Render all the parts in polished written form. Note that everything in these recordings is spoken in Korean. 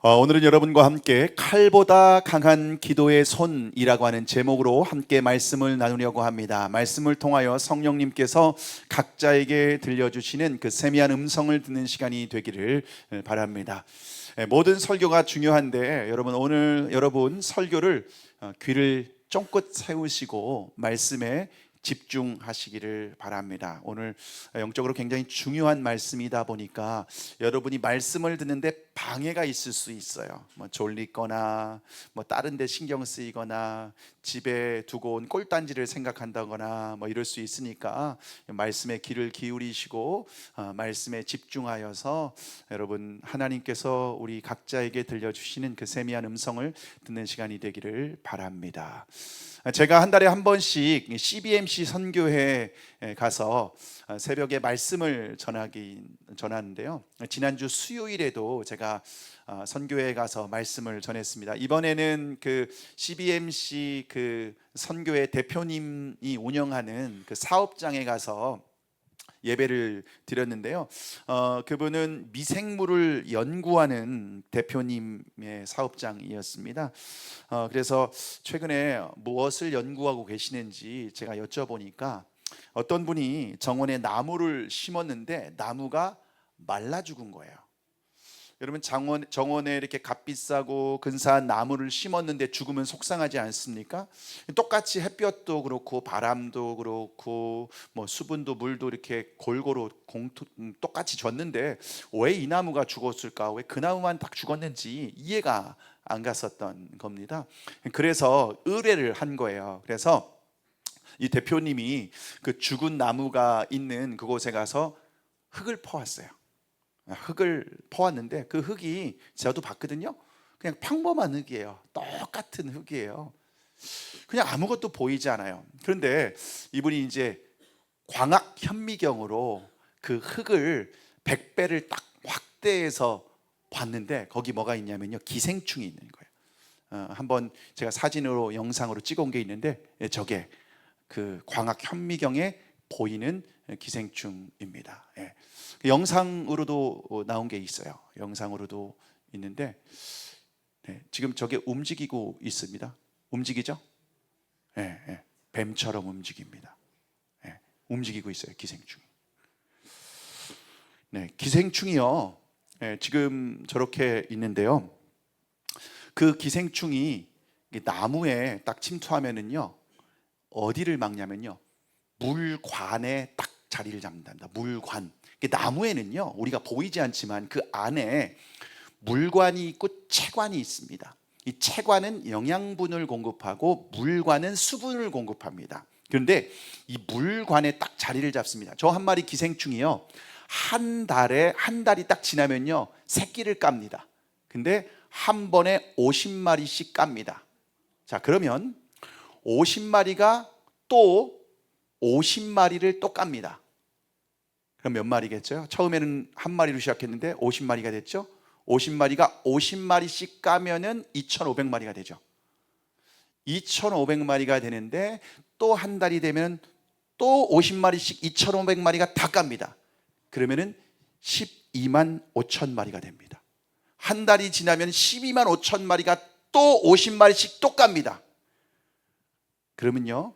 오늘은 여러분과 함께 칼보다 강한 기도의 손이라고 하는 제목으로 함께 말씀을 나누려고 합니다. 말씀을 통하여 성령님께서 각자에게 들려주시는 그 세미한 음성을 듣는 시간이 되기를 바랍니다. 모든 설교가 중요한데 오늘 여러분 설교를 귀를 쫑긋 세우시고 말씀에 집중하시기를 바랍니다. 오늘 영적으로 굉장히 중요한 말씀이다 보니까 여러분이 말씀을 듣는데 방해가 있을 수 있어요. 졸리거나 다른 데 신경 쓰이거나 집에 두고 온 꼴단지를 생각한다거나 이럴 수 있으니까 말씀에 귀를 기울이시고 말씀에 집중하여서 여러분 하나님께서 우리 각자에게 들려주시는 그 세미한 음성을 듣는 시간이 되기를 바랍니다. 제가 한 달에 한 번씩 CBMC 선교회에 가서 새벽에 말씀을 전하는데요. 지난주 수요일에도 제가 선교회에 가서 말씀을 전했습니다. 이번에는 그 CBMC 그 선교회 대표님이 운영하는 그 사업장에 가서 예배를 드렸는데요. 그분은 미생물을 연구하는 대표님의 사업장이었습니다. 그래서 최근에 무엇을 연구하고 계시는지 제가 여쭤보니까 어떤 분이 정원에 나무를 심었는데 나무가 말라 죽은 거예요. 여러분 정원에 이렇게 값비싸고 근사한 나무를 심었는데 죽으면 속상하지 않습니까? 똑같이 햇볕도 그렇고 바람도 그렇고 수분도 물도 이렇게 골고루 똑같이 줬는데 왜 이 나무가 죽었을까? 왜 그 나무만 딱 죽었는지 이해가 안 갔었던 겁니다. 그래서 의뢰를 한 거예요. 그래서 이 대표님이 그 죽은 나무가 있는 그곳에 가서 흙을 퍼왔어요. 흙을 퍼왔는데 그 흙이 저도 봤거든요. 그냥 평범한 흙이에요. 똑같은 흙이에요. 그냥 아무것도 보이지 않아요. 그런데 이분이 이제 광학 현미경으로 그 흙을 100배를 딱 확대해서 봤는데 거기 뭐가 있냐면요, 기생충이 있는 거예요. 한번 제가 사진으로 영상으로 찍어온 게 있는데 저게 그 광학 현미경에 보이는 기생충입니다. 영상으로도 나온 게 있어요. 영상으로도 있는데 지금 저게 움직이고 있습니다. 움직이죠? 뱀처럼 움직입니다. 움직이고 있어요, 기생충이. 기생충이요. 지금 저렇게 있는데요. 그 기생충이 나무에 딱 침투하면은요, 어디를 막냐면요, 물관에 딱 자리를 잡는답니다. 물관. 나무에는요, 우리가 보이지 않지만 그 안에 물관이 있고 체관이 있습니다. 이 체관은 영양분을 공급하고 물관은 수분을 공급합니다. 그런데 이 물관에 딱 자리를 잡습니다. 저 한 마리 기생충이요, 한 달이 딱 지나면요 새끼를 깝니다. 근데 한 번에 50마리씩 깝니다. 자, 그러면 50마리가 또 50마리를 또 깝니다. 그럼 몇 마리겠죠? 처음에는 한 마리로 시작했는데 50마리가 됐죠? 50마리가 50마리씩 까면은 2,500마리가 되죠. 2,500마리가 되는데 또 한 달이 되면 또 50마리씩 2,500마리가 다 깝니다. 그러면은 12만 5천 마리가 됩니다. 한 달이 지나면 12만 5천 마리가 또 50마리씩 또 깝니다. 그러면요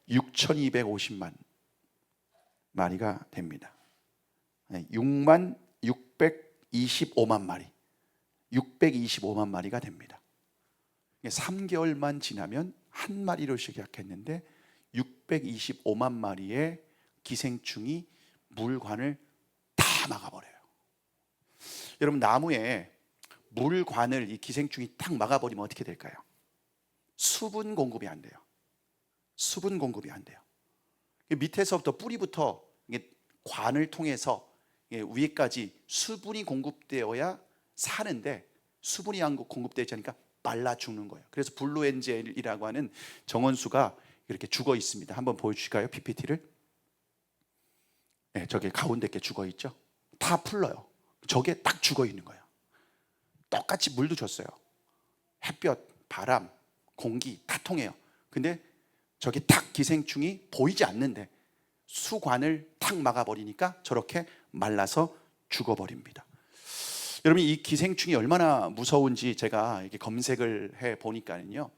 6,250만 마리가 됩니다. 6만 625만 마리, 625만 마리가 됩니다. 3개월만 지나면 한 마리로 시작했는데 625만 마리의 기생충이 물관을 다 막아버려요. 여러분, 나무에 물관을 이 기생충이 딱 막아버리면 어떻게 될까요? 수분 공급이 안 돼요. 수분 공급이 안 돼요. 밑에서부터 뿌리부터 관을 통해서 위에까지 수분이 공급되어야 사는데 수분이 안 공급되지 않으니까 말라 죽는 거예요. 그래서 블루엔젤이라고 하는 정원수가 이렇게 죽어 있습니다. 한번 보여주실까요? PPT를. 저게 가운데 게 죽어 있죠. 다 풀러요. 저게 딱 죽어 있는 거예요. 똑같이 물도 줬어요. 햇볕, 바람, 공기 다 통해요. 근데 저게 딱 기생충이 보이지 않는데 수관을 탁 막아버리니까 저렇게 말라서 죽어버립니다. 여러분, 이 기생충이 얼마나 무서운지 제가 이렇게 검색을 해 보니까는요,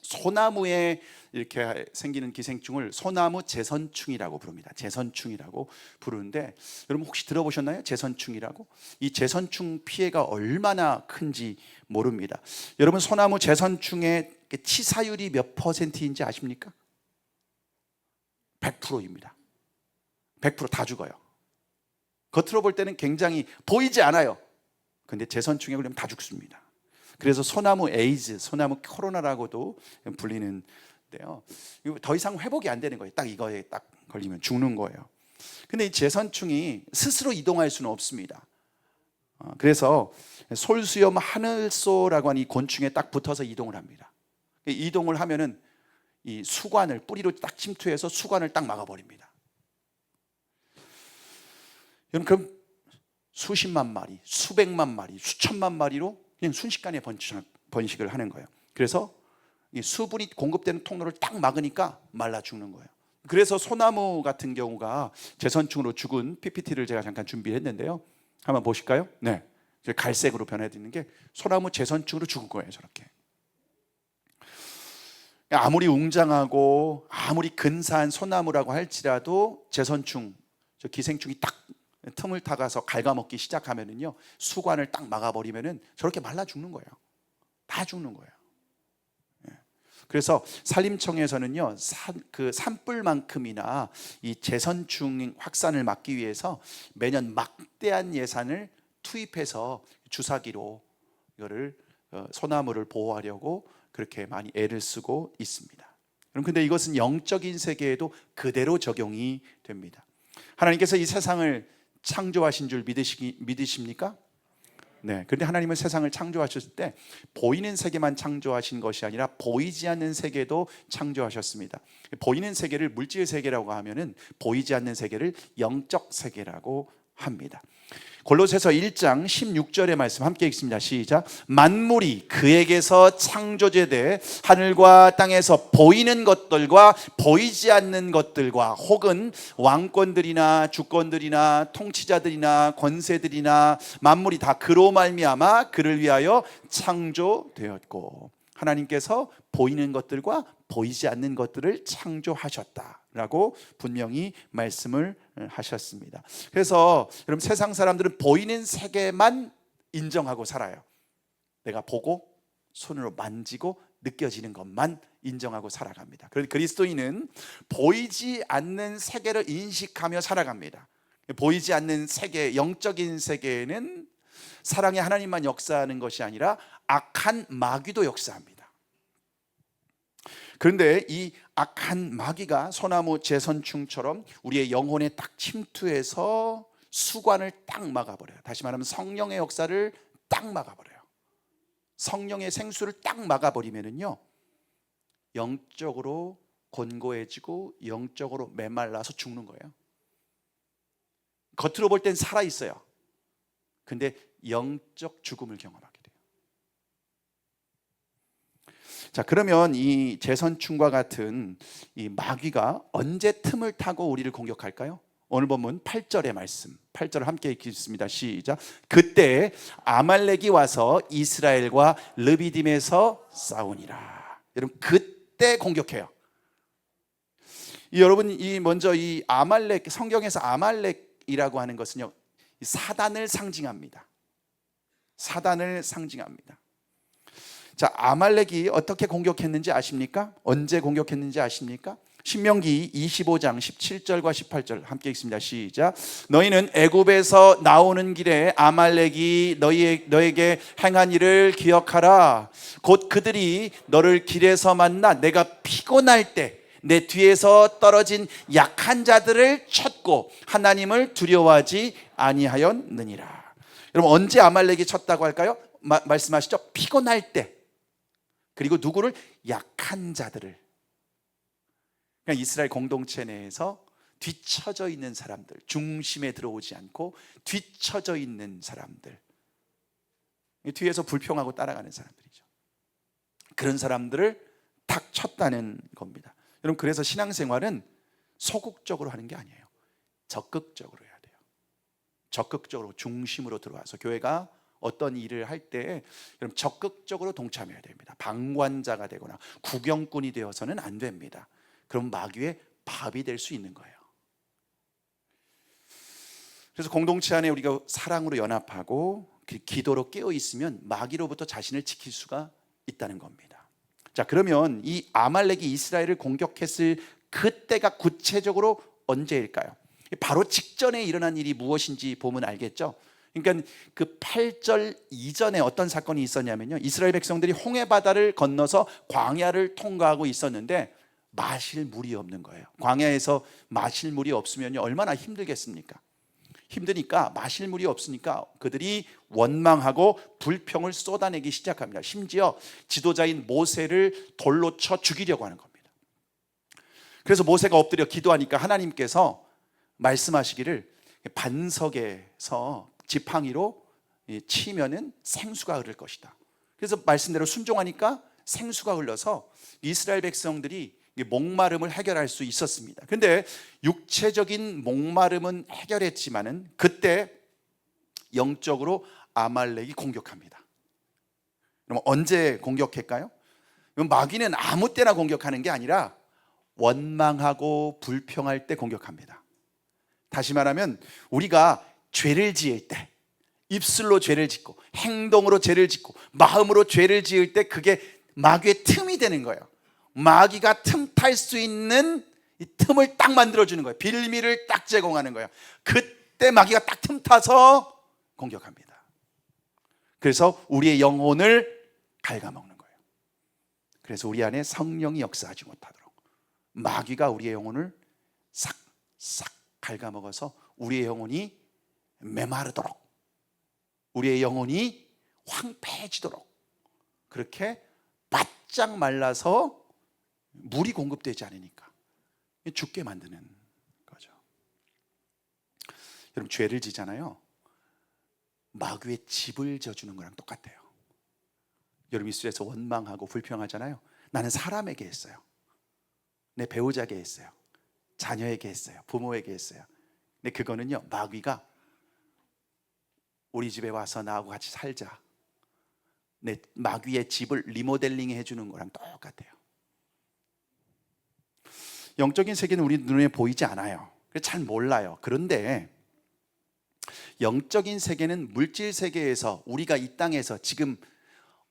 소나무에 이렇게 생기는 기생충을 소나무 재선충이라고 부릅니다. 재선충이라고 부르는데, 여러분 혹시 들어보셨나요? 재선충이라고? 이 재선충 피해가 얼마나 큰지 모릅니다. 여러분, 소나무 재선충의 치사율이 몇 퍼센트인지 아십니까? 100%입니다. 100%다 죽어요. 겉으로 볼 때는 굉장히 보이지 않아요. 근데 재선충에 걸리면 다 죽습니다. 그래서 소나무 에이즈, 소나무 코로나라고도 불리는데요, 더 이상 회복이 안 되는 거예요. 딱 이거에 딱 걸리면 죽는 거예요. 근데 이 재선충이 스스로 이동할 수는 없습니다. 그래서 솔수염 하늘소라고 하는 이 곤충에 딱 붙어서 이동을 합니다. 이동을 하면은 이 수관을 뿌리로 딱 침투해서 수관을 딱 막아버립니다. 여러분, 그럼 수십만 마리, 수백만 마리, 수천만 마리로 그냥 순식간에 번식을 하는 거예요. 그래서 이 수분이 공급되는 통로를 딱 막으니까 말라 죽는 거예요. 그래서 소나무 같은 경우가 재선충으로 죽은 PPT를 제가 잠깐 준비했는데요, 한번 보실까요? 네, 갈색으로 변해있는 게 소나무 재선충으로 죽은 거예요. 저렇게 아무리 웅장하고 아무리 근사한 소나무라고 할지라도 재선충, 저 기생충이 딱 틈을 타가서 갉아먹기 시작하면은요, 수관을 딱 막아버리면은 저렇게 말라 죽는 거예요. 다 죽는 거예요. 그래서 산림청에서는요, 그 산불만큼이나 이 재선충 확산을 막기 위해서 매년 막대한 예산을 투입해서 주사기로 이거를 소나무를 보호하려고 그렇게 많이 애를 쓰고 있습니다. 그럼 근데 이것은 영적인 세계에도 그대로 적용이 됩니다. 하나님께서 이 세상을 창조하신 줄 믿으십니까? 네. 그런데 하나님은 세상을 창조하셨을 때 보이는 세계만 창조하신 것이 아니라 보이지 않는 세계도 창조하셨습니다. 보이는 세계를 물질 세계라고 하면은 보이지 않는 세계를 영적 세계라고 합니다. 골로새서 1장 16절의 말씀 함께 읽습니다. 시작. 만물이 그에게서 창조되되 하늘과 땅에서 보이는 것들과 보이지 않는 것들과 혹은 왕권들이나 주권들이나 통치자들이나 권세들이나 만물이 다 그로 말미암아 그를 위하여 창조되었고, 하나님께서 보이는 것들과 보이지 않는 것들을 창조하셨다라고 분명히 말씀을 하셨습니다. 그래서 여러분, 세상 사람들은 보이는 세계만 인정하고 살아요. 내가 보고 손으로 만지고 느껴지는 것만 인정하고 살아갑니다. 그런데 그리스도인은 보이지 않는 세계를 인식하며 살아갑니다. 보이지 않는 세계, 영적인 세계에는 사랑의 하나님만 역사하는 것이 아니라 악한 마귀도 역사합니다. 그런데 이 악한 마귀가 소나무 재선충처럼 우리의 영혼에 딱 침투해서 수관을 딱 막아버려요. 다시 말하면 성령의 역사를 딱 막아버려요. 성령의 생수를 딱 막아버리면은요, 영적으로 곤고해지고 영적으로 메말라서 죽는 거예요. 겉으로 볼 땐 살아있어요. 근데 영적 죽음을 경험하게 돼요. 자, 그러면 이 재선충과 같은 이 마귀가 언제 틈을 타고 우리를 공격할까요? 오늘 본문 8절의 말씀, 8절을 함께 읽겠습니다. 시작. 그때 아말렉이 와서 이스라엘과 르비딤에서 싸우니라. 여러분, 그때 공격해요. 여러분, 이 먼저 이 아말렉, 성경에서 아말렉이라고 하는 것은요, 사단을 상징합니다. 사단을 상징합니다. 자, 아말렉이 어떻게 공격했는지 아십니까? 언제 공격했는지 아십니까? 신명기 25장 17절과 18절 함께 읽습니다. 시작. 너희는 애굽에서 나오는 길에 아말렉이 너에게 행한 일을 기억하라. 곧 그들이 너를 길에서 만나 내가 피곤할 때 내 뒤에서 떨어진 약한 자들을 쳤고 하나님을 두려워하지 아니하였느니라. 여러분, 언제 아말렉이 쳤다고 할까요? 말씀하시죠. 피곤할 때. 그리고 누구를? 약한 자들을. 그냥 이스라엘 공동체 내에서 뒤처져 있는 사람들, 중심에 들어오지 않고 뒤처져 있는 사람들, 뒤에서 불평하고 따라가는 사람들이죠. 그런 사람들을 탁 쳤다는 겁니다. 여러분, 그래서 신앙생활은 소극적으로 하는 게 아니에요. 적극적으로 해야 돼요. 적극적으로 중심으로 들어와서 교회가 어떤 일을 할 때 여러분 적극적으로 동참해야 됩니다. 방관자가 되거나 구경꾼이 되어서는 안 됩니다. 그럼 마귀의 밥이 될 수 있는 거예요. 그래서 공동체 안에 우리가 사랑으로 연합하고 기도로 깨어 있으면 마귀로부터 자신을 지킬 수가 있다는 겁니다. 자, 그러면 이 아말렉이 이스라엘을 공격했을 그때가 구체적으로 언제일까요? 바로 직전에 일어난 일이 무엇인지 보면 알겠죠? 그러니까 그 8절 이전에 어떤 사건이 있었냐면요, 이스라엘 백성들이 홍해 바다를 건너서 광야를 통과하고 있었는데 마실 물이 없는 거예요. 광야에서 마실 물이 없으면 얼마나 힘들겠습니까? 힘드니까, 마실 물이 없으니까 그들이 원망하고 불평을 쏟아내기 시작합니다. 심지어 지도자인 모세를 돌로 쳐 죽이려고 하는 겁니다. 그래서 모세가 엎드려 기도하니까 하나님께서 말씀하시기를 반석에서 지팡이로 치면은 생수가 흐를 것이다. 그래서 말씀대로 순종하니까 생수가 흘러서 이스라엘 백성들이 목마름을 해결할 수 있었습니다. 그런데 육체적인 목마름은 해결했지만은 그때 영적으로 아말렉이 공격합니다. 그럼 언제 공격할까요? 마귀는 아무 때나 공격하는 게 아니라 원망하고 불평할 때 공격합니다. 다시 말하면 우리가 죄를 지을 때, 입술로 죄를 짓고 행동으로 죄를 짓고 마음으로 죄를 지을 때 그게 마귀의 틈이 되는 거예요. 마귀가 틈탈 수 있는 이 틈을 딱 만들어주는 거예요. 빌미를 딱 제공하는 거예요. 그때 마귀가 딱 틈타서 공격합니다. 그래서 우리의 영혼을 갉아먹는 거예요. 그래서 우리 안에 성령이 역사하지 못하도록 마귀가 우리의 영혼을 싹싹 갉아먹어서 우리의 영혼이 메마르도록, 우리의 영혼이 황폐해지도록 그렇게 바짝 말라서 물이 공급되지 않으니까 죽게 만드는 거죠. 여러분, 죄를 지잖아요. 마귀의 집을 져주는 거랑 똑같아요. 여러분 입술에서 원망하고 불평하잖아요. 나는 사람에게 했어요. 내 배우자에게 했어요. 자녀에게 했어요. 부모에게 했어요. 근데 그거는요, 마귀가 우리 집에 와서 나하고 같이 살자, 내 마귀의 집을 리모델링 해주는 거랑 똑같아요. 영적인 세계는 우리 눈에 보이지 않아요. 잘 몰라요. 그런데 영적인 세계는 물질 세계에서 우리가 이 땅에서 지금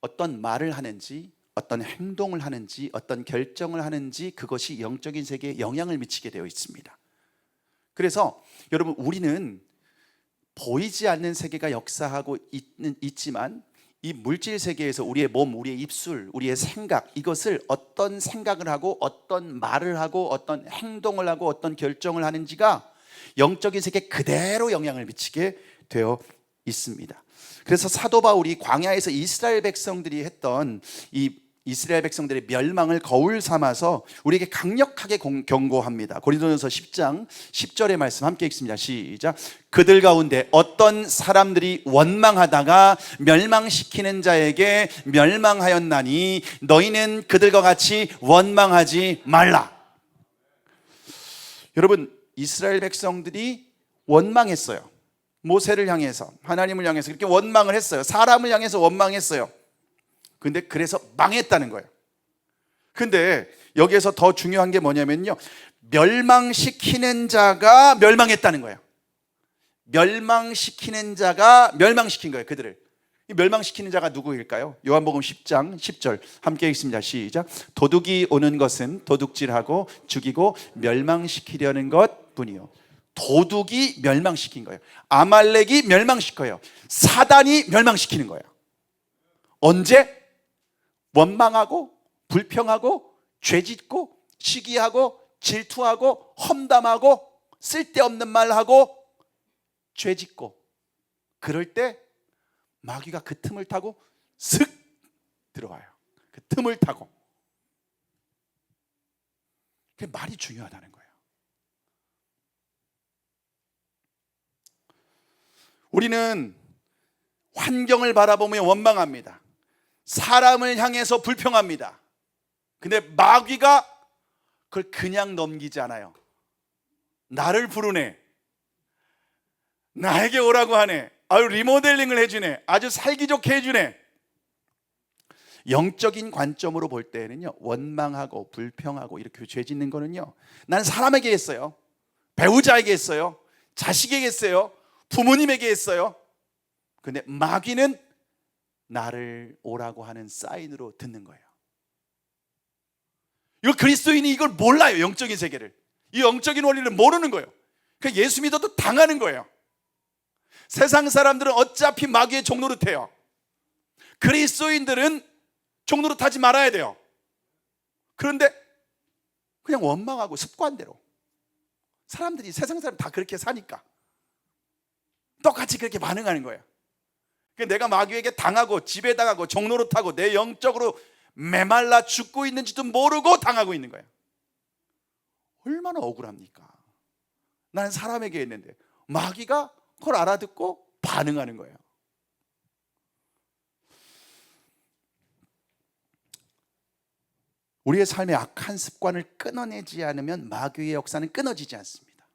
어떤 말을 하는지, 어떤 행동을 하는지, 어떤 결정을 하는지, 그것이 영적인 세계에 영향을 미치게 되어 있습니다. 그래서 여러분, 우리는 보이지 않는 세계가 역사하고 있지만 이 물질 세계에서 우리의 몸, 우리의 입술, 우리의 생각, 이것을 어떤 생각을 하고 어떤 말을 하고 어떤 행동을 하고 어떤 결정을 하는지가 영적인 세계에 그대로 영향을 미치게 되어 있습니다. 그래서 사도 바울이 광야에서 이스라엘 백성들이 했던 이 이스라엘 백성들의 멸망을 거울 삼아서 우리에게 강력하게 경고합니다. 고린도전서 10장 10절의 말씀 함께 읽습니다. 시작. 그들 가운데 어떤 사람들이 원망하다가 멸망시키는 자에게 멸망하였나니 너희는 그들과 같이 원망하지 말라. 여러분, 이스라엘 백성들이 원망했어요. 모세를 향해서, 하나님을 향해서 그렇게 원망을 했어요. 사람을 향해서 원망했어요. 근데 그래서 망했다는 거예요. 근데 여기에서 더 중요한 게 뭐냐면요, 멸망시키는 자가 멸망했다는 거예요. 멸망시키는 자가 멸망시킨 거예요, 그들을. 이 멸망시키는 자가 누구일까요? 요한복음 10장 10절 함께 읽습니다. 시작. 도둑이 오는 것은 도둑질하고 죽이고 멸망시키려는 것 뿐이요. 도둑이 멸망시킨 거예요. 아말렉이 멸망시켜요. 사단이 멸망시키는 거예요. 언제? 원망하고 불평하고 죄짓고 시기하고 질투하고 험담하고 쓸데없는 말하고 죄짓고, 그럴 때 마귀가 그 틈을 타고 슥 들어와요. 그 틈을 타고. 그게 말이 중요하다는 거예요. 우리는 환경을 바라보며 원망합니다. 사람을 향해서 불평합니다. 근데 마귀가 그걸 그냥 넘기지 않아요. 나를 부르네, 나에게 오라고 하네, 아유, 리모델링을 해주네. 아주 살기 좋게 해주네. 영적인 관점으로 볼 때는요, 원망하고 불평하고 이렇게 죄 짓는 거는요, 나는 사람에게 했어요, 배우자에게 했어요, 자식에게 했어요, 부모님에게 했어요. 근데 마귀는 나를 오라고 하는 사인으로 듣는 거예요. 이 그리스도인이 이걸 몰라요. 영적인 세계를, 이 영적인 원리를 모르는 거예요. 그러니까 예수 믿어도 당하는 거예요. 세상 사람들은 어차피 마귀의 종노릇해요. 그리스도인들은 종노릇하지 말아야 돼요. 그런데 그냥 원망하고 습관대로, 사람들이, 세상 사람 다 그렇게 사니까 똑같이 그렇게 반응하는 거예요. 내가 마귀에게 당하고 지배당하고 종노릇하고 내 영적으로 메말라 죽고 있는지도 모르고 당하고 있는 거예요. 얼마나 억울합니까? 나는 사람에게 했는데 마귀가 그걸 알아듣고 반응하는 거예요. 우리의 삶의 악한 습관을 끊어내지 않으면 마귀의 역사는 끊어지지 않습니다.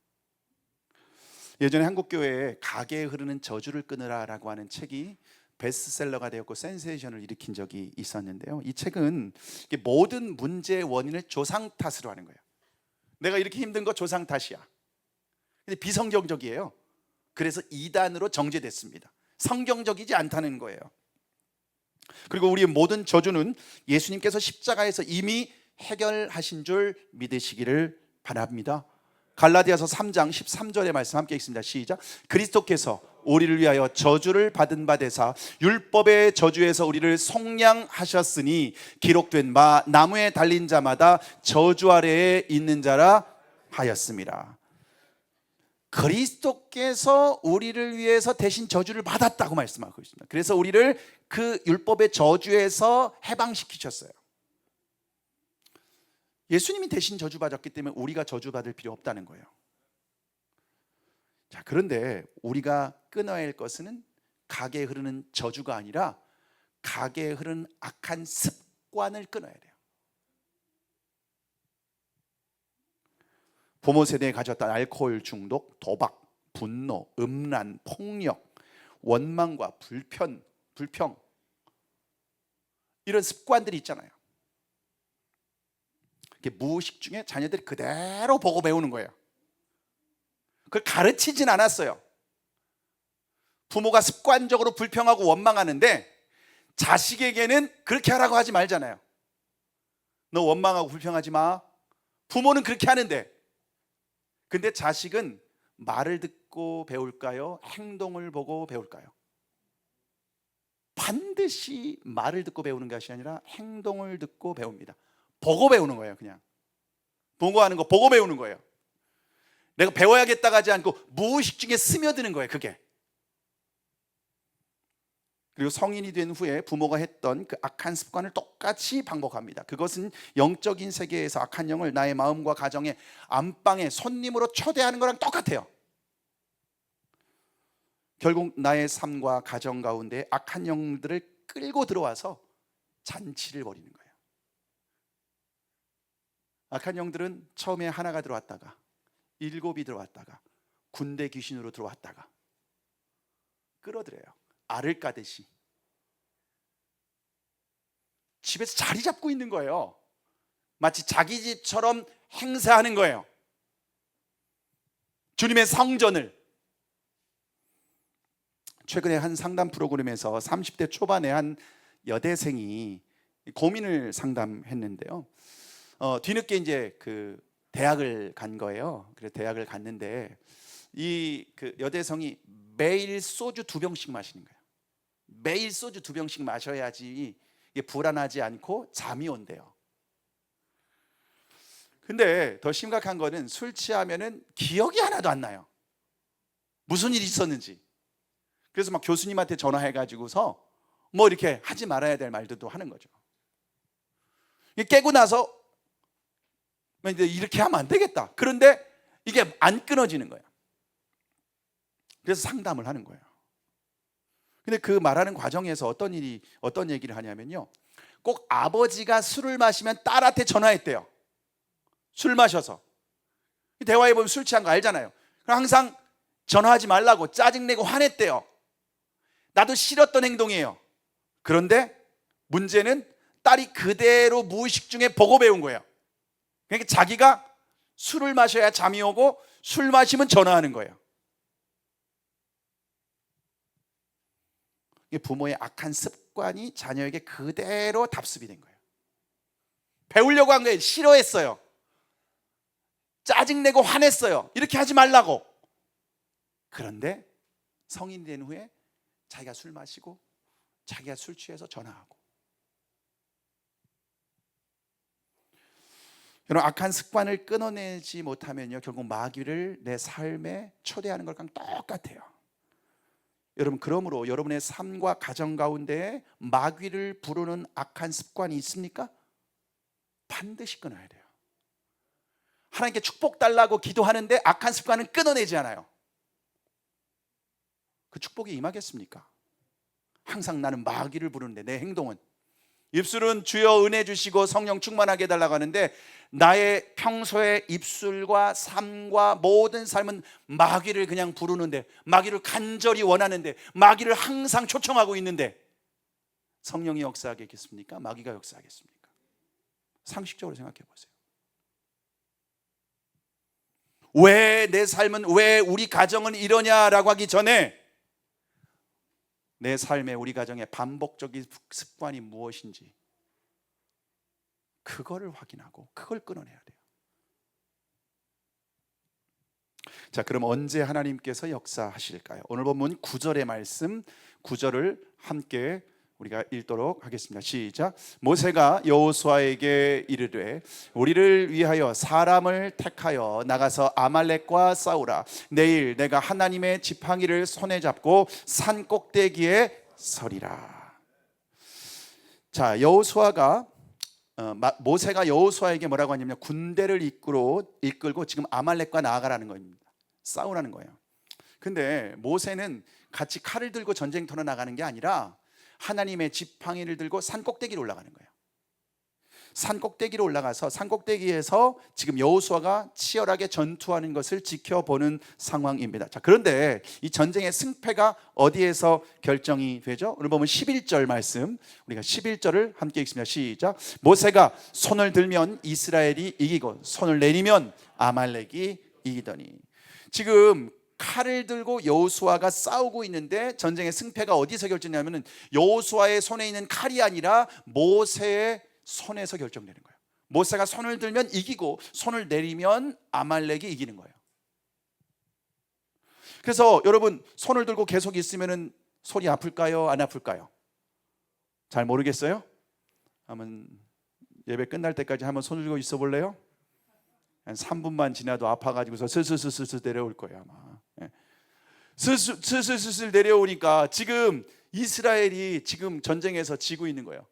예전에 한국교회에 가게에 흐르는 저주를 끊으라라고 하는 책이 베스트셀러가 되었고 센세이션을 일으킨 적이 있었는데요, 이 책은 모든 문제의 원인을 조상 탓으로 하는 거예요. 내가 이렇게 힘든 거 조상 탓이야. 근데 비성경적이에요. 그래서 이단으로 정죄됐습니다. 성경적이지 않다는 거예요. 그리고 우리의 모든 저주는 예수님께서 십자가에서 이미 해결하신 줄 믿으시기를 바랍니다. 갈라디아서 3장 13절의 말씀 함께 읽습니다. 시작. 그리스도께서 우리를 위하여 저주를 받은 바 되사 율법의 저주에서 우리를 속량하셨으니 기록된 바 나무에 달린 자마다 저주 아래에 있는 자라 하였습니다. 그리스도께서 우리를 위해서 대신 저주를 받았다고 말씀하고 있습니다. 그래서 우리를 그 율법의 저주에서 해방시키셨어요. 예수님이 대신 저주받았기 때문에 우리가 저주받을 필요 없다는 거예요. 자, 그런데 우리가 끊어야 할 것은 가게에 흐르는 저주가 아니라 가게에 흐르는 악한 습관을 끊어야 돼요. 부모 세대에 가졌던 알코올 중독, 도박, 분노, 음란, 폭력, 원망과 불평, 이런 습관들이 있잖아요. 무의식 중에 자녀들이 그대로 보고 배우는 거예요. 그걸 가르치진 않았어요. 부모가 습관적으로 불평하고 원망하는데 자식에게는 그렇게 하라고 하지 말잖아요. 너 원망하고 불평하지 마. 부모는 그렇게 하는데, 근데 자식은 말을 듣고 배울까요? 행동을 보고 배울까요? 반드시 말을 듣고 배우는 것이 아니라 행동을 듣고 배웁니다. 보고 배우는 거예요. 그냥 보고하는 거 보고 배우는 거예요. 내가 배워야겠다고 하지 않고 무의식 중에 스며드는 거예요. 그게. 그리고 성인이 된 후에 부모가 했던 그 악한 습관을 똑같이 반복합니다. 그것은 영적인 세계에서 악한 영을 나의 마음과 가정의 안방에 손님으로 초대하는 거랑 똑같아요. 결국 나의 삶과 가정 가운데 악한 영들을 끌고 들어와서 잔치를 벌이는 거예요. 악한 영들은 처음에 하나가 들어왔다가 7이 들어왔다가 군대 귀신으로 들어왔다가 끌어들여요. 알을 까듯이 집에서 자리 잡고 있는 거예요. 마치 자기 집처럼 행세하는 거예요. 주님의 성전을. 최근에 한 상담 프로그램에서 30대 초반의 한 여대생이 고민을 상담했는데요, 뒤늦게 이제 그 대학을 간 거예요. 그래서 대학을 갔는데 이 그 여대생이 매일 소주 2병씩 마시는 거예요. 매일 소주 2병씩 마셔야지 이게 불안하지 않고 잠이 온대요. 근데 더 심각한 거는 술 취하면은 기억이 하나도 안 나요. 무슨 일이 있었는지. 그래서 막 교수님한테 전화해가지고서 뭐 이렇게 하지 말아야 될 말들도 하는 거죠. 깨고 나서 이렇게 하면 안 되겠다. 그런데 이게 안 끊어지는 거예요. 그래서 상담을 하는 거예요. 근데 그 말하는 과정에서 어떤 얘기를 하냐면요, 꼭 아버지가 술을 마시면 딸한테 전화했대요. 술 마셔서. 대화해보면 술 취한 거 알잖아요. 그럼 항상 전화하지 말라고 짜증내고 화냈대요. 나도 싫었던 행동이에요. 그런데 문제는 딸이 그대로 무의식 중에 보고 배운 거예요. 그러니까 자기가 술을 마셔야 잠이 오고 술 마시면 전화하는 거예요. 부모의 악한 습관이 자녀에게 그대로 답습이 된 거예요. 배우려고 한 거예요. 싫어했어요. 짜증내고 화냈어요. 이렇게 하지 말라고. 그런데 성인이 된 후에 자기가 술 마시고 자기가 술 취해서 전화하고. 여러분, 악한 습관을 끊어내지 못하면요, 결국 마귀를 내 삶에 초대하는 것과 똑같아요. 여러분, 그러므로 여러분의 삶과 가정 가운데 마귀를 부르는 악한 습관이 있습니까? 반드시 끊어야 돼요. 하나님께 축복 달라고 기도하는데 악한 습관은 끊어내지 않아요. 그 축복이 임하겠습니까? 항상 나는 마귀를 부르는데 내 행동은, 입술은 주여 은혜 주시고 성령 충만하게 해달라고 하는데 나의 평소의 입술과 삶과 모든 삶은 마귀를 그냥 부르는데, 마귀를 간절히 원하는데, 마귀를 항상 초청하고 있는데 성령이 역사하겠습니까? 마귀가 역사하겠습니까? 상식적으로 생각해 보세요. 왜 내 삶은, 왜 우리 가정은 이러냐라고 하기 전에 내 삶에, 우리 가정의 반복적인 습관이 무엇인지 그거를 확인하고 그걸 끊어내야 돼요. 자, 그럼 언제 하나님께서 역사하실까요? 오늘 본문 9절의 말씀, 9절을 함께 우리가 읽도록 하겠습니다. 시작. 모세가 여호수아에게 이르되 우리를 위하여 사람을 택하여 나가서 아말렉과 싸우라. 내일 내가 하나님의 지팡이를 손에 잡고 산 꼭대기에 서리라. 자, 모세가 여호수아에게 뭐라고 하냐면 군대를 이끌고 지금 아말렉과 나아가라는 겁니다. 싸우라는 거예요. 근데 모세는 같이 칼을 들고 전쟁터로 나가는 게 아니라 하나님의 지팡이를 들고 산 꼭대기로 올라가는 거예요. 산 꼭대기로 올라가서 산 꼭대기에서 지금 여호수아가 치열하게 전투하는 것을 지켜보는 상황입니다. 자, 그런데 이 전쟁의 승패가 어디에서 결정이 되죠? 오늘 보면 11절 말씀, 우리가 11절을 함께 읽습니다. 시작. 모세가 손을 들면 이스라엘이 이기고 손을 내리면 아말렉이 이기더니. 지금 칼을 들고 여호수아가 싸우고 있는데 전쟁의 승패가 어디서 결정되냐면 여호수아의 손에 있는 칼이 아니라 모세의 손에서 결정되는 거예요. 모세가 손을 들면 이기고 손을 내리면 아말렉이 이기는 거예요. 그래서 여러분, 손을 들고 계속 있으면 손이 아플까요? 안 아플까요? 잘 모르겠어요? 한번 예배 끝날 때까지 한번 손을 들고 있어 볼래요? 한 3분만 지나도 아파가지고서 슬슬 내려올 거예요 아마. 슬슬 내려오니까 지금 이스라엘이 지금 전쟁에서 지고 있는 거예요.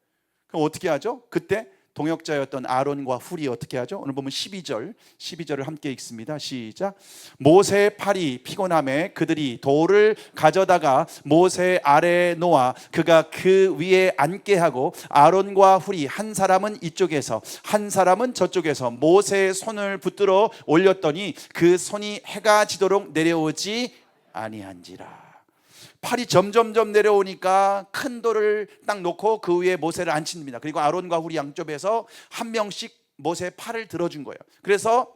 그럼 어떻게 하죠? 그때 동역자였던 아론과 훌이 어떻게 하죠? 오늘 보면 12절을 함께 읽습니다. 시작. 모세의 팔이 피곤함에 그들이 돌을 가져다가 모세 아래에 놓아 그가 그 위에 앉게 하고 아론과 훌이 한 사람은 이쪽에서 한 사람은 저쪽에서 모세의 손을 붙들어 올렸더니 그 손이 해가 지도록 내려오지 아니한지라. 팔이 점점 내려오니까 큰 돌을 딱 놓고 그 위에 모세를 앉힙니다. 그리고 아론과 훌이 양쪽에서 한 명씩 모세의 팔을 들어준 거예요. 그래서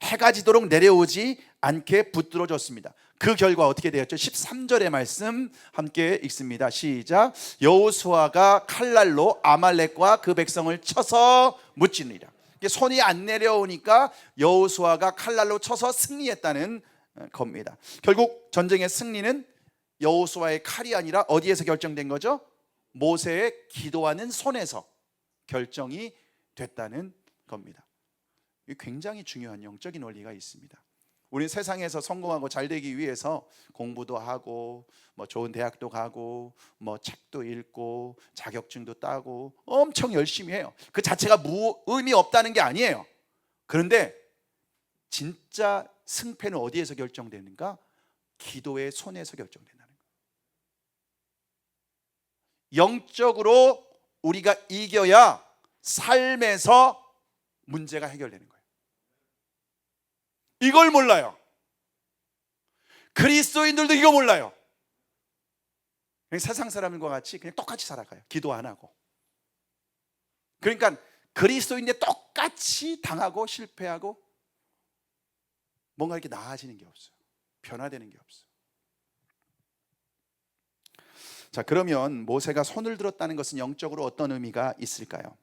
해가 지도록 내려오지 않게 붙들어줬습니다. 그 결과 어떻게 되었죠? 13절의 말씀 함께 읽습니다. 시작. 여호수아가 칼날로 아말렉과 그 백성을 쳐서 무찌르니라. 손이 안 내려오니까 여호수아가 칼날로 쳐서 승리했다는 겁니다. 결국 전쟁의 승리는 여호수아의 칼이 아니라 어디에서 결정된 거죠? 모세의 기도하는 손에서 결정이 됐다는 겁니다. 굉장히 중요한 영적인 원리가 있습니다. 우리는 세상에서 성공하고 잘 되기 위해서 공부도 하고 좋은 대학도 가고 책도 읽고 자격증도 따고 엄청 열심히 해요. 그 자체가 의미 없다는 게 아니에요. 그런데 진짜 승패는 어디에서 결정되는가? 기도의 손에서 결정된다는 거예요. 영적으로 우리가 이겨야 삶에서 문제가 해결되는 거예요. 이걸 몰라요. 그리스도인들도 이거 몰라요. 그냥 세상 사람과 같이 그냥 똑같이 살아가요. 기도 안 하고. 그러니까 그리스도인데 똑같이 당하고 실패하고 뭔가 이렇게 나아지는 게 없어요. 변화되는 게 없어요. 자, 그러면 모세가 손을 들었다는 것은 영적으로 어떤 의미가 있을까요?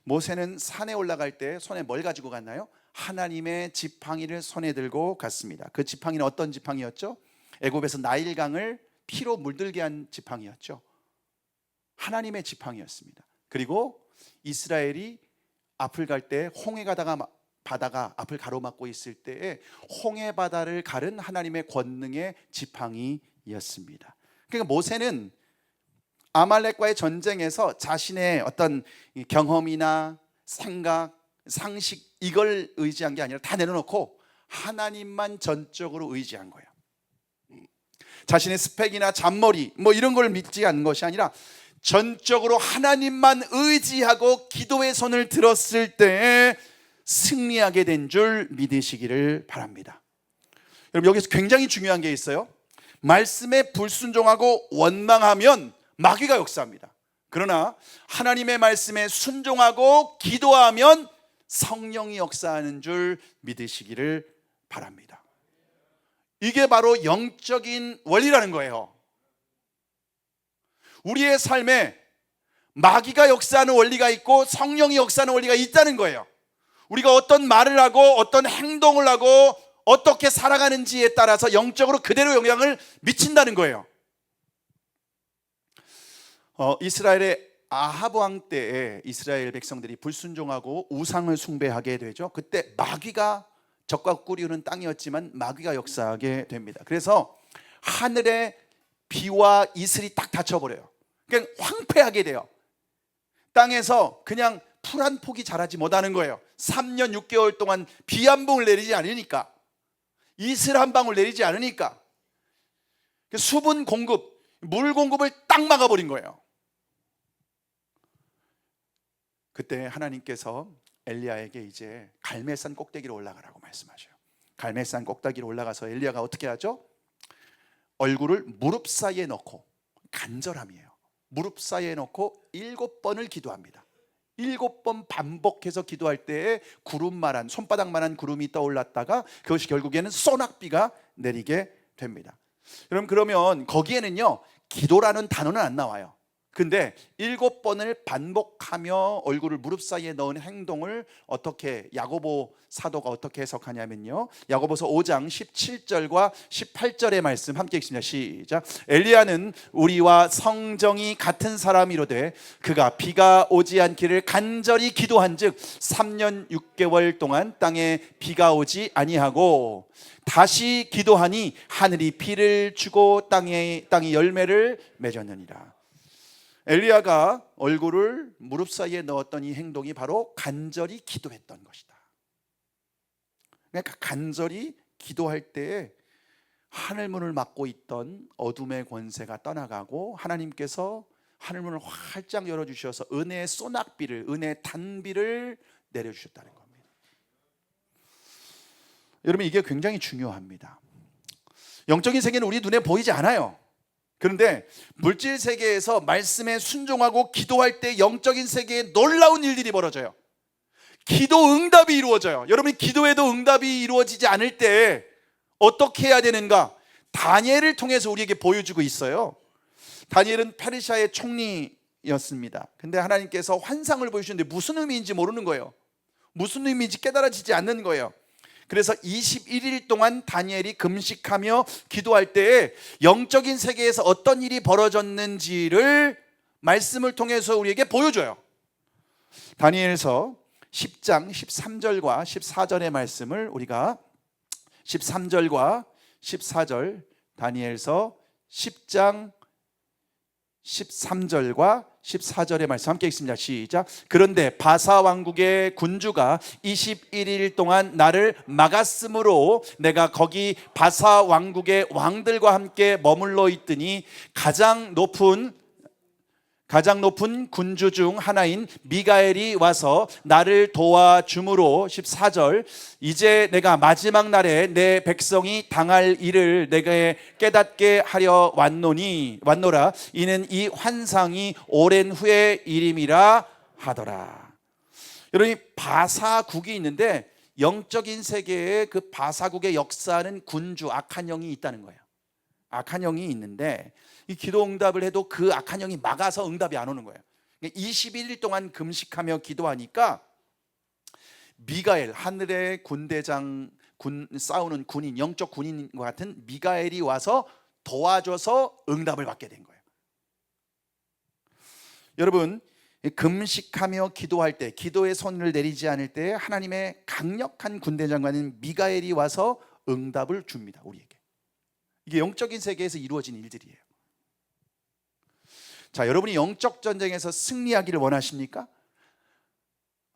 모세는 산에 올라갈 때 손에 뭘 가지고 갔나요? 하나님의 지팡이를 손에 들고 갔습니다. 그 지팡이는 어떤 지팡이였죠? 애굽에서 나일강을 피로 물들게 한 지팡이였죠. 하나님의 지팡이였습니다. 그리고 이스라엘이 앞을 갈 때 홍해 바다가 앞을 가로막고 있을 때에 홍해 바다를 가른 하나님의 권능의 지팡이였습니다. 그러니까 모세는 아말렉과의 전쟁에서 자신의 어떤 경험이나 생각, 상식 이걸 의지한 게 아니라 다 내려놓고 하나님만 전적으로 의지한 거예요. 자신의 스펙이나 잔머리 뭐 이런 걸 믿지 않는 것이 아니라 전적으로 하나님만 의지하고 기도의 손을 들었을 때 승리하게 된 줄 믿으시기를 바랍니다. 여러분, 여기서 굉장히 중요한 게 있어요. 말씀에 불순종하고 원망하면 마귀가 역사합니다. 그러나 하나님의 말씀에 순종하고 기도하면 성령이 역사하는 줄 믿으시기를 바랍니다. 이게 바로 영적인 원리라는 거예요. 우리의 삶에 마귀가 역사하는 원리가 있고 성령이 역사하는 원리가 있다는 거예요. 우리가 어떤 말을 하고 어떤 행동을 하고 어떻게 살아가는지에 따라서 영적으로 그대로 영향을 미친다는 거예요. 이스라엘의 아합 왕 때에 이스라엘 백성들이 불순종하고 우상을 숭배하게 되죠. 그때 마귀가 적과 꿀이우는 땅이었지만 마귀가 역사하게 됩니다. 그래서 하늘에 비와 이슬이 딱 닫혀버려요. 그냥 황폐하게 돼요. 땅에서 그냥 풀 한 폭이 자라지 못하는 거예요. 3년 6개월 동안 비 한 방울 내리지 않으니까, 이슬 한 방울 내리지 않으니까 수분 공급, 물 공급을 딱 막아버린 거예요. 그때 하나님께서 엘리야에게 이제 갈멜산 꼭대기로 올라가라고 말씀하셔요. 갈멜산 꼭대기로 올라가서 엘리야가 어떻게 하죠? 얼굴을 무릎 사이에 넣고, 간절함이에요. 무릎 사이에 넣고 7번을 기도합니다. 7번 반복해서 기도할 때에 구름만한, 손바닥만한 구름이 떠올랐다가 그것이 결국에는 소낙비가 내리게 됩니다. 여러분, 그러면 거기에는요 기도라는 단어는 안 나와요. 근데 7번을 반복하며 얼굴을 무릎 사이에 넣은 행동을 어떻게 야고보 사도가 어떻게 해석하냐면요, 야고보서 5장 17절과 18절의 말씀 함께 읽습니다. 시작. 엘리야는 우리와 성정이 같은 사람이로되 그가 비가 오지 않기를 간절히 기도한즉 3년 6개월 동안 땅에 비가 오지 아니하고 다시 기도하니 하늘이 비를 주고 땅이 열매를 맺었느니라. 엘리야가 얼굴을 무릎 사이에 넣었던 이 행동이 바로 간절히 기도했던 것이다. 그러니까 간절히 기도할 때에 하늘문을 막고 있던 어둠의 권세가 떠나가고 하나님께서 하늘문을 활짝 열어주셔서 은혜의 소낙비를, 은혜의 단비를 내려주셨다는 겁니다. 여러분, 이게 굉장히 중요합니다. 영적인 세계는 우리 눈에 보이지 않아요. 그런데 물질 세계에서 말씀에 순종하고 기도할 때 영적인 세계에 놀라운 일들이 벌어져요. 기도 응답이 이루어져요. 여러분이 기도해도 응답이 이루어지지 않을 때 어떻게 해야 되는가? 다니엘을 통해서 우리에게 보여주고 있어요. 다니엘은 페르시아의 총리였습니다. 근데 하나님께서 환상을 보여주셨는데 무슨 의미인지 모르는 거예요. 무슨 의미인지 깨달아지지 않는 거예요. 그래서 21일 동안 다니엘이 금식하며 기도할 때에 영적인 세계에서 어떤 일이 벌어졌는지를 말씀을 통해서 우리에게 보여줘요. 다니엘서 10장 13절과 14절의 말씀을 우리가 13절과 14절, 다니엘서 10장 13절과 14절의 말씀 함께 읽습니다. 시작. 그런데 바사 왕국의 군주가 21일 동안 나를 막았으므로 내가 거기 바사 왕국의 왕들과 함께 머물러 있더니 가장 높은 가장 높은 군주 중 하나인 미가엘이 와서 나를 도와줌으로 14절 이제 내가 마지막 날에 내 백성이 당할 일을 내게 깨닫게 하려 왔노라. 이는 이 환상이 오랜 후의 일임이라 하더라. 여러분, 바사국이 있는데 영적인 세계에 그 바사국의 역사하는 군주 악한 영이 있다는 거예요. 악한 영이 있는데 이 기도 응답을 해도 그 악한 영이 막아서 응답이 안 오는 거예요. 21일 동안 금식하며 기도하니까 미가엘, 하늘의 군대장, 싸우는 군인, 영적 군인과 같은 미가엘이 와서 도와줘서 응답을 받게 된 거예요. 여러분, 금식하며 기도할 때, 기도의 손을 내리지 않을 때 하나님의 강력한 군대장관인 미가엘이 와서 응답을 줍니다, 우리에게. 이게 영적인 세계에서 이루어진 일들이에요. 자, 여러분이 영적 전쟁에서 승리하기를 원하십니까?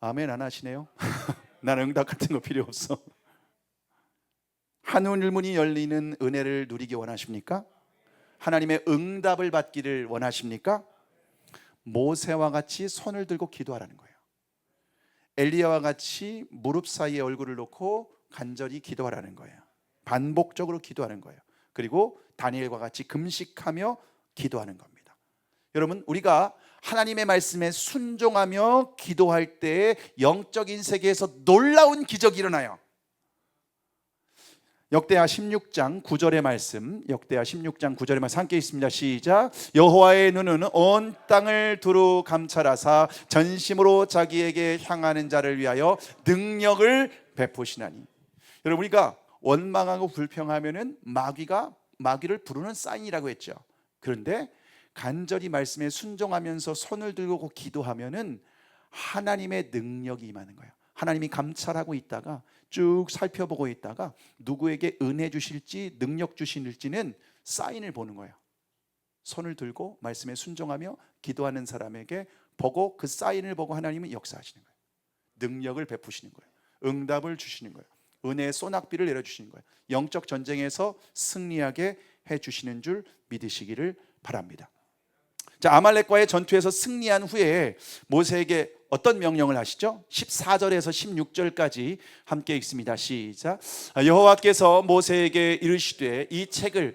아멘 안 하시네요. 나는 응답 같은 거 필요 없어. 하늘문이 열리는 은혜를 누리기 원하십니까? 하나님의 응답을 받기를 원하십니까? 모세와 같이 손을 들고 기도하라는 거예요. 엘리야와 같이 무릎 사이에 얼굴을 놓고 간절히 기도하라는 거예요. 반복적으로 기도하는 거예요. 그리고 다니엘과 같이 금식하며 기도하는 겁니다. 여러분, 우리가 하나님의 말씀에 순종하며 기도할 때 영적인 세계에서 놀라운 기적이 일어나요. 역대하 16장 9절의 말씀, 역대하 16장 9절의 말씀 함께 있습니다. 시작. 여호와의 눈은 온 땅을 두루 감찰하사 전심으로 자기에게 향하는 자를 위하여 능력을 베푸시나니. 여러분, 우리가 원망하고 불평하면은 마귀를 부르는 사인이라고 했죠. 그런데 간절히 말씀에 순종하면서 손을 들고 기도하면은 하나님의 능력이 임하는 거예요. 하나님이 감찰하고 있다가 쭉 살펴보고 있다가 누구에게 은혜 주실지 능력 주실지는 사인을 보는 거예요. 손을 들고 말씀에 순종하며 기도하는 사람에게 보고 그 사인을 보고 하나님은 역사하시는 거예요. 능력을 베푸시는 거예요. 응답을 주시는 거예요. 은혜의 소낙비를 내려주시는 거예요. 영적 전쟁에서 승리하게 해주시는 줄 믿으시기를 바랍니다. 자, 아말렉과의 전투에서 승리한 후에 모세에게 어떤 명령을 하시죠? 14절에서 16절까지 함께 읽습니다. 시작. 여호와께서 모세에게 이르시되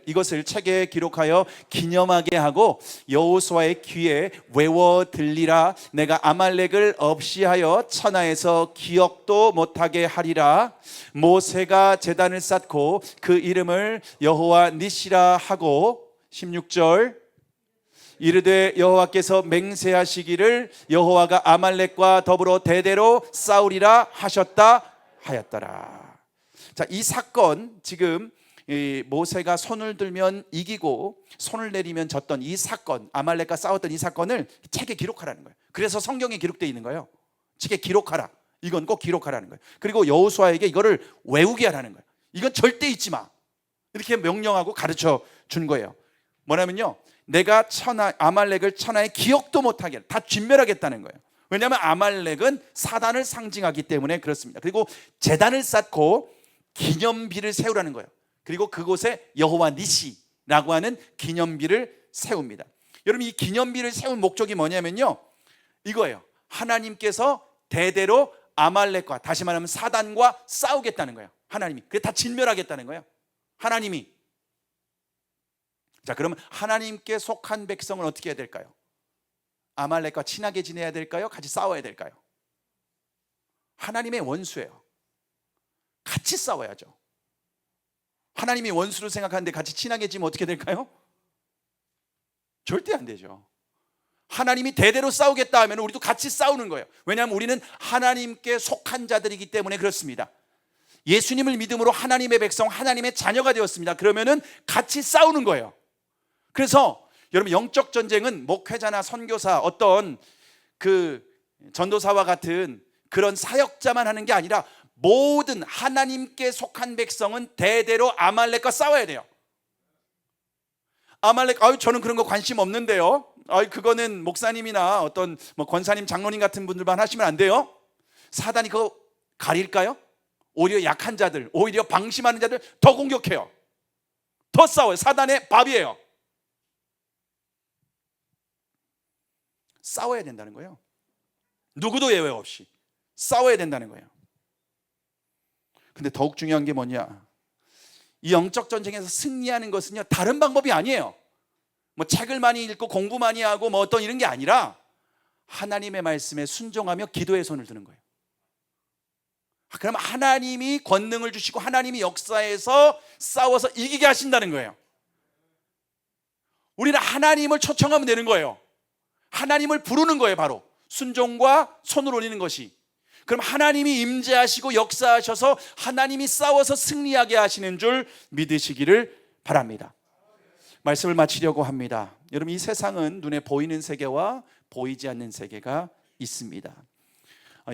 이것을 책에 기록하여 기념하게 하고 여호수아의 귀에 외워 들리라. 내가 아말렉을 없이하여 천하에서 기억도 못하게 하리라. 모세가 제단을 쌓고 그 이름을 여호와 니시라 하고 16절 이르되 여호와께서 맹세하시기를 여호와가 아말렉과 더불어 대대로 싸우리라 하셨다 하였더라. 자, 이 사건, 지금 모세가 손을 들면 이기고 손을 내리면 졌던 이 사건, 아말렉과 싸웠던 이 사건을 책에 기록하라는 거예요. 그래서 성경에 기록되어 있는 거예요. 책에 기록하라. 이건 꼭 기록하라는 거예요. 그리고 여호수아에게 이거를 외우게 하라는 거예요. 이건 절대 잊지 마. 이렇게 명령하고 가르쳐 준 거예요. 뭐냐면요, 내가 아말렉을 천하에 기억도 못하게 다 진멸하겠다는 거예요. 왜냐하면 아말렉은 사단을 상징하기 때문에 그렇습니다. 그리고 제단을 쌓고 기념비를 세우라는 거예요. 그리고 그곳에 여호와 니시라고 하는 기념비를 세웁니다. 여러분, 이 기념비를 세운 목적이 뭐냐면요, 이거예요. 하나님께서 대대로 아말렉과, 다시 말하면 사단과 싸우겠다는 거예요. 하나님이. 그게 다 진멸하겠다는 거예요. 하나님이. 자, 그러면 하나님께 속한 백성은 어떻게 해야 될까요? 아말렉과 친하게 지내야 될까요? 같이 싸워야 될까요? 하나님의 원수예요. 같이 싸워야죠. 하나님이 원수로 생각하는데 같이 친하게 지면 어떻게 될까요? 절대 안 되죠. 하나님이 대대로 싸우겠다 하면 우리도 같이 싸우는 거예요. 왜냐하면 우리는 하나님께 속한 자들이기 때문에 그렇습니다. 예수님을 믿음으로 하나님의 백성, 하나님의 자녀가 되었습니다. 그러면은 같이 싸우는 거예요. 그래서 여러분, 영적 전쟁은 목회자나 선교사, 어떤 그 전도사와 같은 그런 사역자만 하는 게 아니라 모든 하나님께 속한 백성은 대대로 아말렉과 싸워야 돼요. 아말렉, 저는 그런 거 관심 없는데요. 그거는 목사님이나 어떤 권사님, 장로님 같은 분들만 하시면 안 돼요. 사단이 그거 가릴까요? 오히려 약한 자들, 오히려 방심하는 자들 더 공격해요. 더 싸워요. 사단의 밥이에요. 싸워야 된다는 거예요. 누구도 예외 없이 싸워야 된다는 거예요. 근데 더욱 중요한 게 뭐냐? 이 영적 전쟁에서 승리하는 것은요, 다른 방법이 아니에요. 뭐 책을 많이 읽고 공부 많이 하고 뭐 어떤 이런 게 아니라 하나님의 말씀에 순종하며 기도의 손을 드는 거예요. 그럼 하나님이 권능을 주시고 하나님이 역사에서 싸워서 이기게 하신다는 거예요. 우리는 하나님을 초청하면 되는 거예요. 하나님을 부르는 거예요. 바로 순종과 손을 올리는 것이. 그럼 하나님이 임재하시고 역사하셔서 하나님이 싸워서 승리하게 하시는 줄 믿으시기를 바랍니다. 말씀을 마치려고 합니다. 여러분, 이 세상은 눈에 보이는 세계와 보이지 않는 세계가 있습니다.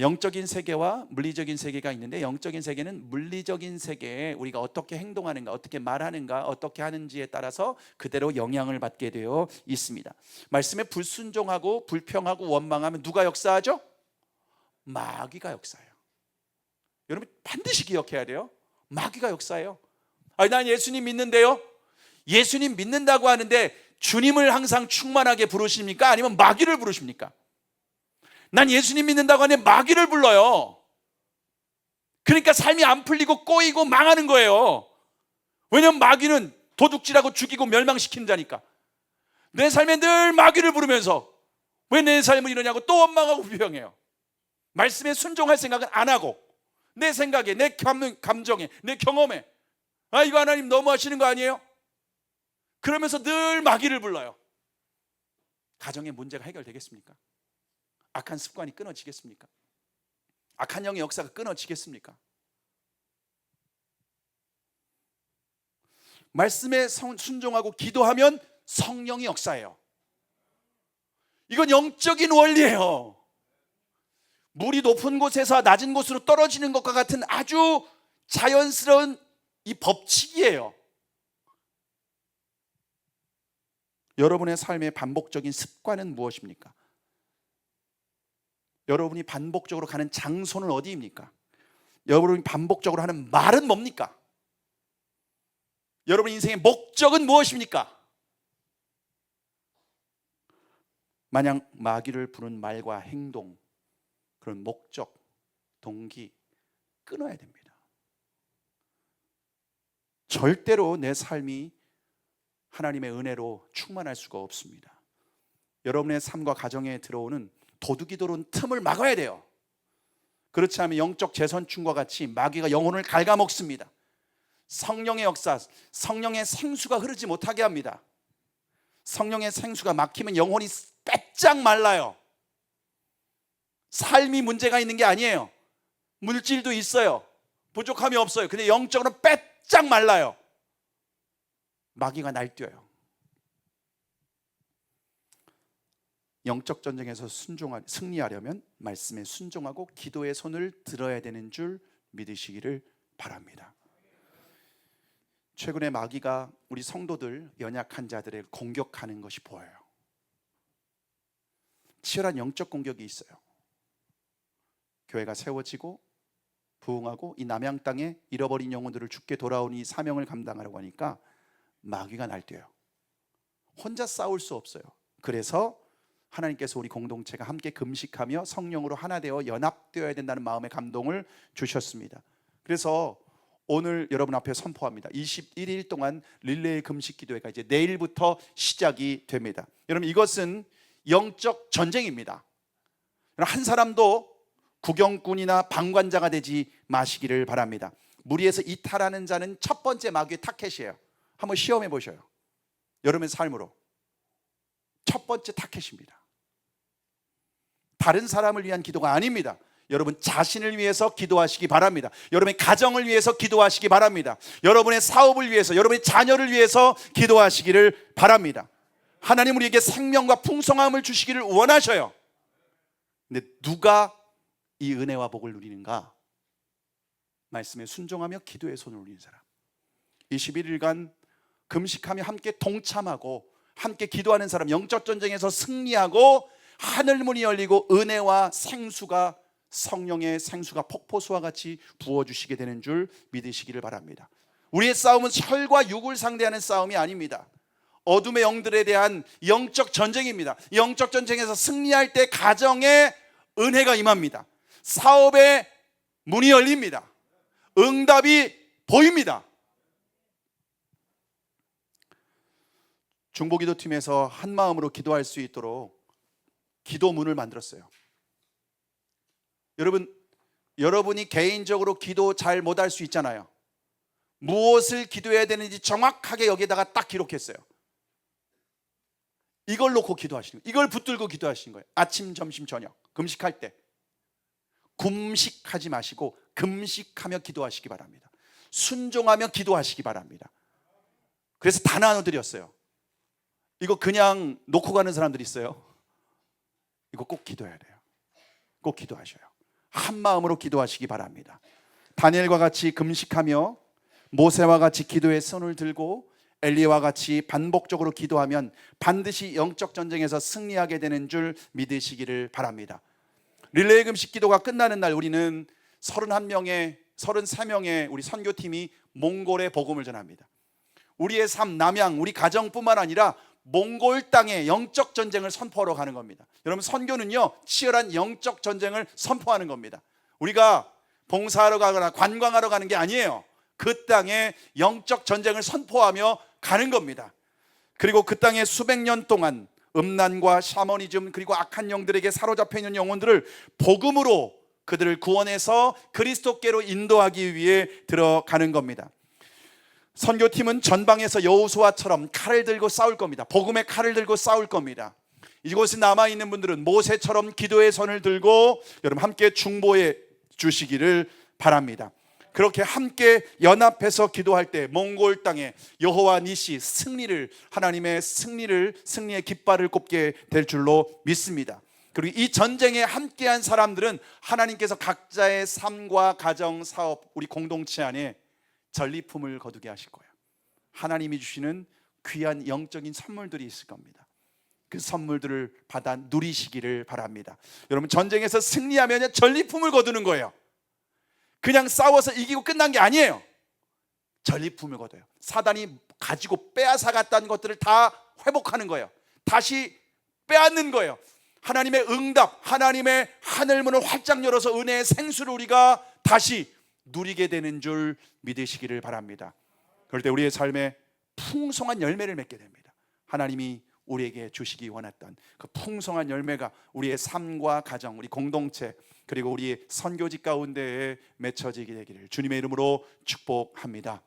영적인 세계와 물리적인 세계가 있는데, 영적인 세계는 물리적인 세계에 우리가 어떻게 행동하는가, 어떻게 말하는가, 어떻게 하는지에 따라서 그대로 영향을 받게 되어 있습니다. 말씀에 불순종하고 불평하고 원망하면 누가 역사하죠? 마귀가 역사해요. 여러분 반드시 기억해야 돼요. 마귀가 역사해요. 난 예수님 믿는데요. 예수님 믿는다고 하는데 주님을 항상 충만하게 부르십니까? 아니면 마귀를 부르십니까? 난 예수님 믿는다고 하는데 마귀를 불러요. 그러니까 삶이 안 풀리고 꼬이고 망하는 거예요. 왜냐면 마귀는 도둑질하고 죽이고 멸망시키는 자니까. 내 삶에 늘 마귀를 부르면서 왜 내 삶을 이러냐고 또 원망하고 비평해요. 말씀에 순종할 생각은 안 하고 내 생각에, 내 감정에, 내 경험에 이거 하나님 너무 하시는 거 아니에요? 그러면서 늘 마귀를 불러요. 가정의 문제가 해결되겠습니까? 악한 습관이 끊어지겠습니까? 악한 영의 역사가 끊어지겠습니까? 말씀에 순종하고 기도하면 성령이 역사해요. 이건 영적인 원리예요. 물이 높은 곳에서 낮은 곳으로 떨어지는 것과 같은 아주 자연스러운 이 법칙이에요. 여러분의 삶의 반복적인 습관은 무엇입니까? 여러분이 반복적으로 가는 장소는 어디입니까? 여러분이 반복적으로 하는 말은 뭡니까? 여러분 인생의 목적은 무엇입니까? 만약 마귀를 부른 말과 행동, 그런 목적, 동기 끊어야 됩니다. 절대로 내 삶이 하나님의 은혜로 충만할 수가 없습니다. 여러분의 삶과 가정에 들어오는 도둑이 들어온 틈을 막아야 돼요. 그렇지 않으면 영적 재선충과 같이 마귀가 영혼을 갉아먹습니다. 성령의 역사, 성령의 생수가 흐르지 못하게 합니다. 성령의 생수가 막히면 영혼이 빼짝 말라요. 삶이 문제가 있는 게 아니에요. 물질도 있어요. 부족함이 없어요. 근데 영적으로 빼짝 말라요. 마귀가 날뛰어요. 영적 전쟁에서 승리하려면 말씀에 순종하고 기도의 손을 들어야 되는 줄 믿으시기를 바랍니다. 최근에 마귀가 우리 성도들, 연약한 자들을 공격하는 것이 보여요. 치열한 영적 공격이 있어요. 교회가 세워지고 부흥하고 이 남양 땅에 잃어버린 영혼들을 주께 돌아온 이 사명을 감당하려고 하니까 마귀가 날뛰어요. 혼자 싸울 수 없어요. 그래서 하나님께서 우리 공동체가 함께 금식하며 성령으로 하나 되어 연합되어야 된다는 마음의 감동을 주셨습니다. 그래서 오늘 여러분 앞에 선포합니다. 21일 동안 릴레이 금식 기도회가 이제 내일부터 시작이 됩니다. 여러분 이것은 영적 전쟁입니다. 한 사람도 구경꾼이나 방관자가 되지 마시기를 바랍니다. 무리에서 이탈하는 자는 첫 번째 마귀의 타켓이에요. 한번 시험해 보셔요. 여러분의 삶으로 첫 번째 타켓입니다. 다른 사람을 위한 기도가 아닙니다. 여러분 자신을 위해서 기도하시기 바랍니다. 여러분의 가정을 위해서 기도하시기 바랍니다. 여러분의 사업을 위해서, 여러분의 자녀를 위해서 기도하시기를 바랍니다. 하나님 우리에게 생명과 풍성함을 주시기를 원하셔요. 근데 누가 이 은혜와 복을 누리는가? 말씀에 순종하며 기도의 손을 올리는 사람. 21일간 금식하며 함께 동참하고 함께 기도하는 사람, 영적 전쟁에서 승리하고 하늘문이 열리고 은혜와 생수가, 성령의 생수가 폭포수와 같이 부어주시게 되는 줄 믿으시기를 바랍니다. 우리의 싸움은 혈과 육을 상대하는 싸움이 아닙니다. 어둠의 영들에 대한 영적 전쟁입니다. 영적 전쟁에서 승리할 때 가정에 은혜가 임합니다. 사업에 문이 열립니다. 응답이 보입니다. 중보기도팀에서 한 마음으로 기도할 수 있도록 기도문을 만들었어요. 여러분이 개인적으로 기도 잘 못할 수 있잖아요. 무엇을 기도해야 되는지 정확하게 여기에다가 딱 기록했어요. 이걸 놓고 기도하시는 거예요. 이걸 붙들고 기도하시는 거예요. 아침, 점심, 저녁 금식할 때 금식하지 마시고 금식하며 기도하시기 바랍니다. 순종하며 기도하시기 바랍니다. 그래서 다 나눠드렸어요. 이거 그냥 놓고 가는 사람들이 있어요. 이거 꼭 기도해야 돼요. 꼭 기도하셔요. 한 마음으로 기도하시기 바랍니다. 다니엘과 같이 금식하며 모세와 같이 기도의 손을 들고 엘리야와 같이 반복적으로 기도하면 반드시 영적 전쟁에서 승리하게 되는 줄 믿으시기를 바랍니다. 릴레이 금식 기도가 끝나는 날 우리는 33명의 우리 선교팀이 몽골에 복음을 전합니다. 우리의 삶, 남양, 우리 가정뿐만 아니라 몽골 땅에 영적 전쟁을 선포하러 가는 겁니다. 여러분, 선교는요 치열한 영적 전쟁을 선포하는 겁니다. 우리가 봉사하러 가거나 관광하러 가는 게 아니에요. 그 땅에 영적 전쟁을 선포하며 가는 겁니다. 그리고 그 땅에 수백 년 동안 음란과 샤머니즘 그리고 악한 영들에게 사로잡혀 있는 영혼들을 복음으로 그들을 구원해서 그리스도께로 인도하기 위해 들어가는 겁니다. 선교팀은 전방에서 여호수아처럼 칼을 들고 싸울 겁니다. 복음의 칼을 들고 싸울 겁니다. 이곳에 남아있는 분들은 모세처럼 기도의 손을 들고 여러분 함께 중보해 주시기를 바랍니다. 그렇게 함께 연합해서 기도할 때 몽골 땅에 여호와 니시 하나님의 승리의 깃발을 꼽게 될 줄로 믿습니다. 그리고 이 전쟁에 함께한 사람들은 하나님께서 각자의 삶과 가정, 사업, 우리 공동체 안에 전리품을 거두게 하실 거예요. 하나님이 주시는 귀한 영적인 선물들이 있을 겁니다. 그 선물들을 받아 누리시기를 바랍니다. 여러분, 전쟁에서 승리하면 전리품을 거두는 거예요. 그냥 싸워서 이기고 끝난 게 아니에요. 전리품을 거둬요. 사단이 가지고 빼앗아갔다는 것들을 다 회복하는 거예요. 다시 빼앗는 거예요. 하나님의 응답, 하나님의 하늘문을 활짝 열어서 은혜의 생수를 우리가 다시 누리게 되는 줄 믿으시기를 바랍니다. 그럴 때 우리의 삶에 풍성한 열매를 맺게 됩니다. 하나님이 우리에게 주시기 원했던 그 풍성한 열매가 우리의 삶과 가정, 우리 공동체 그리고 우리의 선교지 가운데에 맺혀지게 되기를 주님의 이름으로 축복합니다.